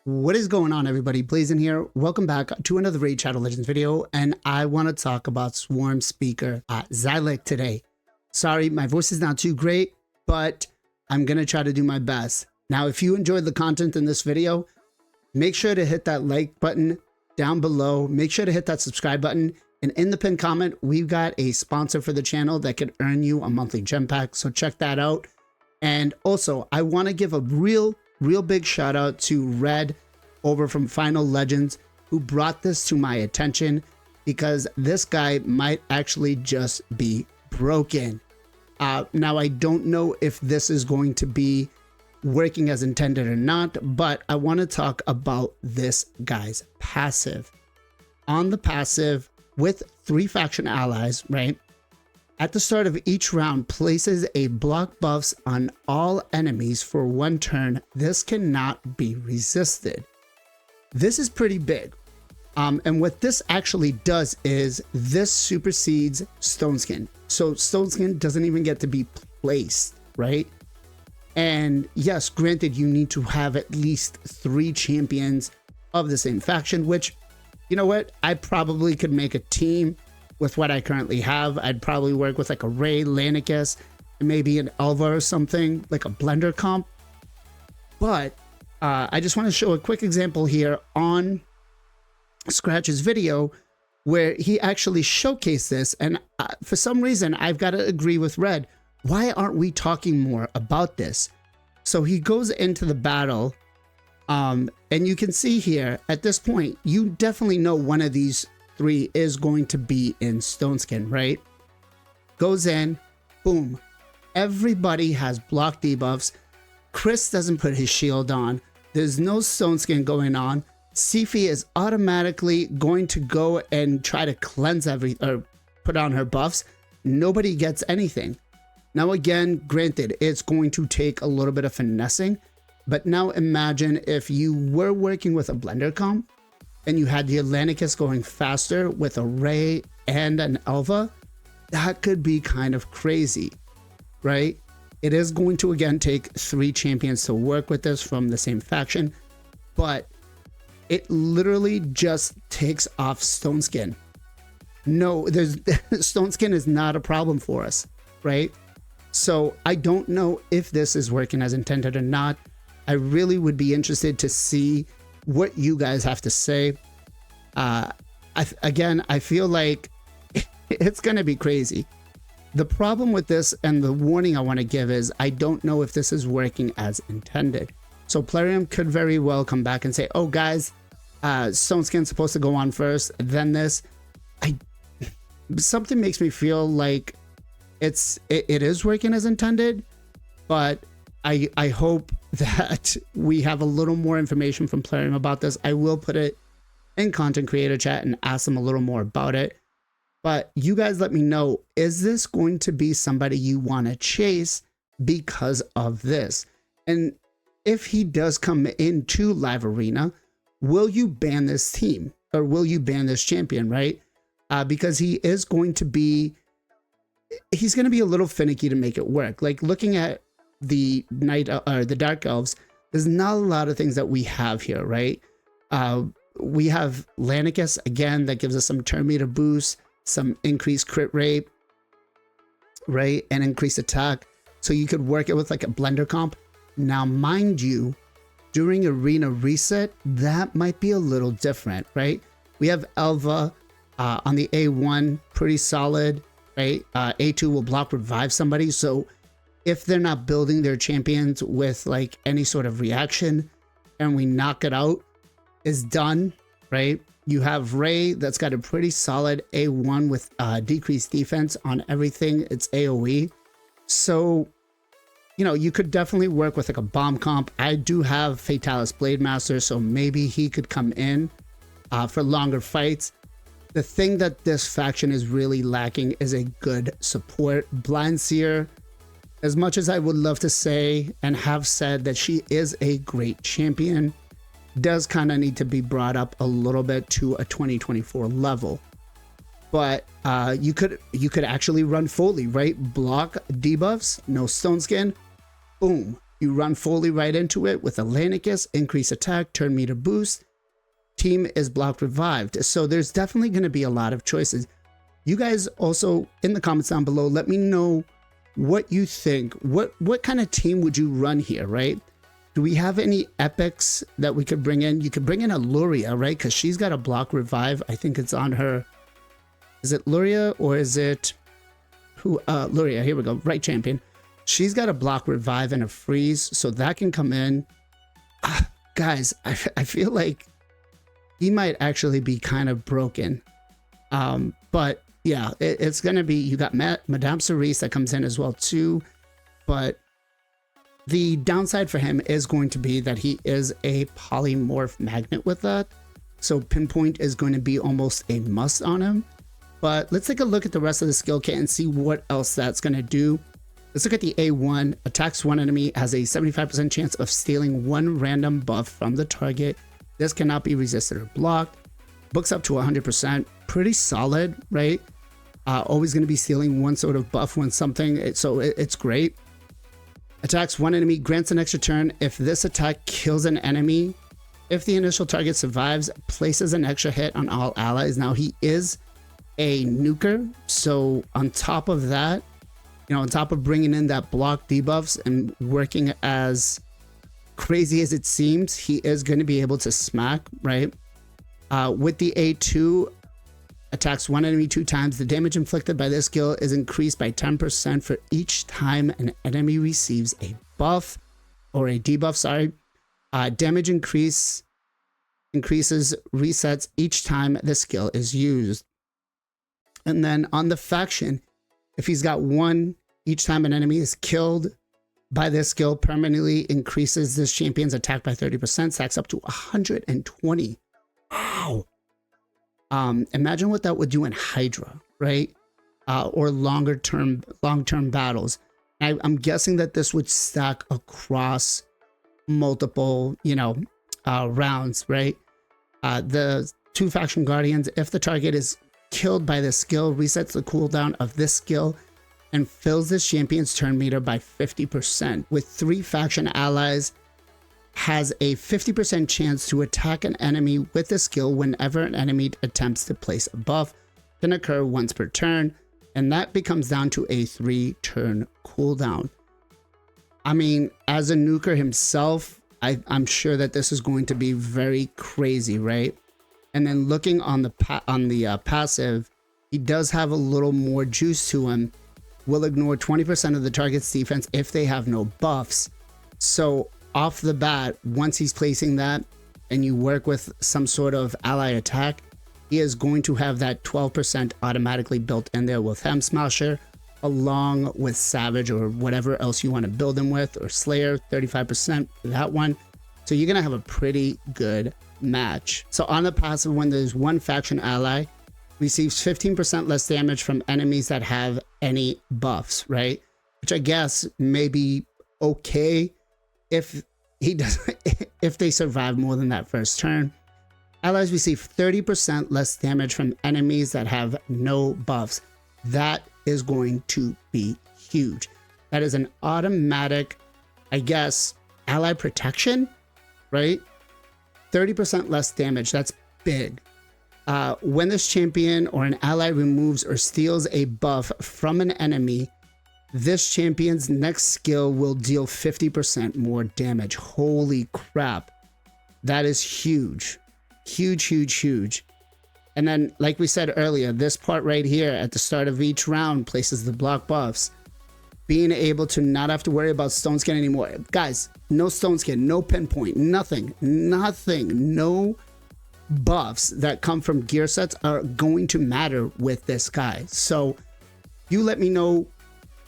What is going on, everybody? Blazing here. Welcome back to another Raid Shadow Legends video, and I want to talk about Swarm Speaker Xylic today. Sorry, my voice is not too great, but I'm going to try to do my best. Now, if you enjoyed the content in this video, make sure to hit that like button down below. Make sure to hit that subscribe button. And in the pinned comment, we've got a sponsor for the channel that could earn you a monthly gem pack. So check that out. And also, I want to give a real big shout out to Red over from Final Legends, who brought this to my attention, because this guy might actually just be broken. Now, I don't know if this is going to be working as intended or not, but I want to talk about this guy's passive. On the passive, with 3 faction allies, right? At the start of each round, places a block buffs on all enemies for 1 turn. This cannot be resisted. This is pretty big. And what this actually does is this supersedes Stone Skin. So Stone Skin doesn't even get to be placed, right? And yes, granted, you need to have at least 3 champions of the same faction, which, you know what? I probably could make a team with what I currently have. I'd probably work with like a Ray, Lanicus, and maybe an Elva or something, like a blender comp. But I just want to show a quick example here on Scratch's video where he actually showcased this. And for some reason, I've got to agree with Red. Why aren't we talking more about this? So he goes into the battle, and you can see here at this point, you definitely know one of these 3 is going to be in Stone Skin, right? Goes in, boom. Everybody has block debuffs. Chris doesn't put his shield on. There's no Stone Skin going on. Sifi is automatically going to go and try to cleanse or put on her buffs. Nobody gets anything. Now again, granted, it's going to take a little bit of finessing, but now imagine if you were working with a blender comp and you had the Atlanticus going faster with a Ray and an Elva. That could be kind of crazy, right? It is going to again take 3 champions to work with this from the same faction, but it literally just takes off Stone Skin. No, Stone Skin is not a problem for us, right? So I don't know if this is working as intended or not. I really would be interested to see what you guys have to say. Again, I feel like it's gonna be crazy. The problem with this, and the warning I want to give, is I don't know if this is working as intended. So Plarium could very well come back and say, oh guys, Stone Skin's supposed to go on first, then this. Something makes me feel like it is working as intended, but I hope that we have a little more information from Plarium about this. I will put it in content creator chat and ask them a little more about it. But you guys let me know, is this going to be somebody you want to chase because of this? And if he does come into Live Arena, will you ban this team or will you ban this champion, right? Because he is going to be, he's going to be a little finicky to make it work. Like looking at the the Dark Elves, there's not a lot of things that we have here, right? We have Lanicus again that gives us some turn meter boost, some increased crit rate, right, and increased attack. So you could work it with like a blender comp. Now, mind you, during arena reset, that might be a little different, right? We have Elva on the A1, pretty solid, right? A2 will block revive somebody. So if they're not building their champions with like any sort of reaction and we knock it out, is done, right? You have Ray that's got a pretty solid A1 with decreased defense on everything. It's AoE. So, you know, you could definitely work with like a bomb comp. I do have Fatalis Blade Master, so maybe he could come in for longer fights. The thing that this faction is really lacking is a good support. Blind Seer, as much as I would love to say and have said that she is a great champion, does kind of need to be brought up a little bit to a 2024 level. But you could actually run fully, right? Block debuffs, no Stone Skin, boom, You run fully right into it with a Lanicus, increase attack, turn meter boost. Team is blocked revived. So there's definitely going to be a lot of choices. You guys also in the comments down below, let me know what you think. What kind of team would you run here, right? Do we have any epics that we could bring in? You could bring in a Luria, right? Because she's got a block revive. I think it's on her. Is it Luria or is it who? Luria, here we go. Right champion. She's got a block revive and a freeze, so that can come in. Guys, I feel like he might actually be kind of broken. But yeah, it's going to be, you got Madame Cerise that comes in as well too. But the downside for him is going to be that he is a polymorph magnet with that. So pinpoint is going to be almost a must on him. But let's take a look at the rest of the skill kit and see what else that's going to do. Let's look at the A1. Attacks one enemy, has a 75% chance of stealing one random buff from the target. This cannot be resisted or blocked. Books up to 100%. Pretty solid, right? Always going to be stealing one sort of buff when something, so it's great. Attacks one enemy, grants an extra turn. If this attack kills an enemy, if the initial target survives, places an extra hit on all allies. Now he is a nuker, so on top of that, you know, on top of bringing in that block debuffs and working as crazy as it seems, he is going to be able to smack, right? With the A2, attacks one enemy 2 times. The damage inflicted by this skill is increased by 10% for each time an enemy receives a buff or a debuff, sorry. Damage increases resets each time the skill is used. And then on the faction, if he's got one, each time an enemy is killed by this skill, permanently increases this champion's attack by 30%, stacks up to 120. Wow. Imagine what that would do in Hydra, right? Or long-term battles. I'm guessing that this would stack across multiple, rounds, right? The 2 faction guardians, if the target is killed by this skill, resets the cooldown of this skill and fills this champion's turn meter by 50%. With 3 faction allies, has a 50% chance to attack an enemy with the skill whenever an enemy attempts to place a buff. Can occur once per turn, and that becomes down to a 3-turn cooldown. I mean, as a nuker himself, I'm sure that this is going to be very crazy, right? And then looking on the passive, he does have a little more juice to him. Will ignore 20% of the target's defense if they have no buffs. So off the bat, once he's placing that and you work with some sort of ally attack, he is going to have that 12% automatically built in there with Hem Smasher, along with Savage or whatever else you want to build him with, or Slayer, 35% for that one. So you're going to have a pretty good match. So on the passive, when there's one faction ally, receives 15% less damage from enemies that have any buffs, right? Which I guess may be okay if he does, if they survive more than that first turn. Allies receive 30% less damage from enemies that have no buffs. That is going to be huge. That is an automatic, I guess, ally protection, right? 30% less damage. That's big. When this champion or an ally removes or steals a buff from an enemy, this champion's next skill will deal 50% more damage. Holy crap. That is huge. Huge, huge, huge. And then, like we said earlier, this part right here at the start of each round places the block buffs. Being able to not have to worry about stone skin anymore. Guys, no stone skin, no pinpoint, nothing, no buffs that come from gear sets are going to matter with this guy. So you let me know,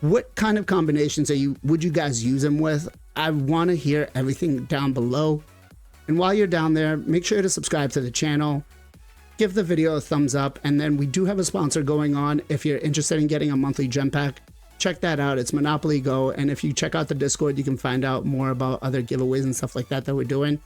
what kind of combinations would you guys use him with? I want to hear everything down below. And while you're down there, make sure to subscribe to the channel, give the video a thumbs up, and then we do have a sponsor going on. If you're interested in getting a monthly gem pack, check that out. It's Monopoly Go, and if you check out the Discord, you can find out more about other giveaways and stuff like that we're doing.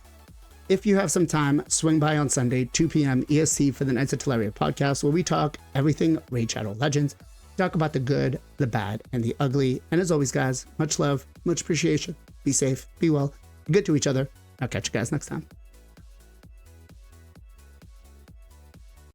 If you have some time, swing by on Sunday, 2 p.m. EST for the Knights of Plarium podcast, where we talk everything Raid Shadow Legends. Talk about the good, the bad, and the ugly. And as always, guys, much love, much appreciation. be safe, be well, be good to each other. I'll catch you guys next time.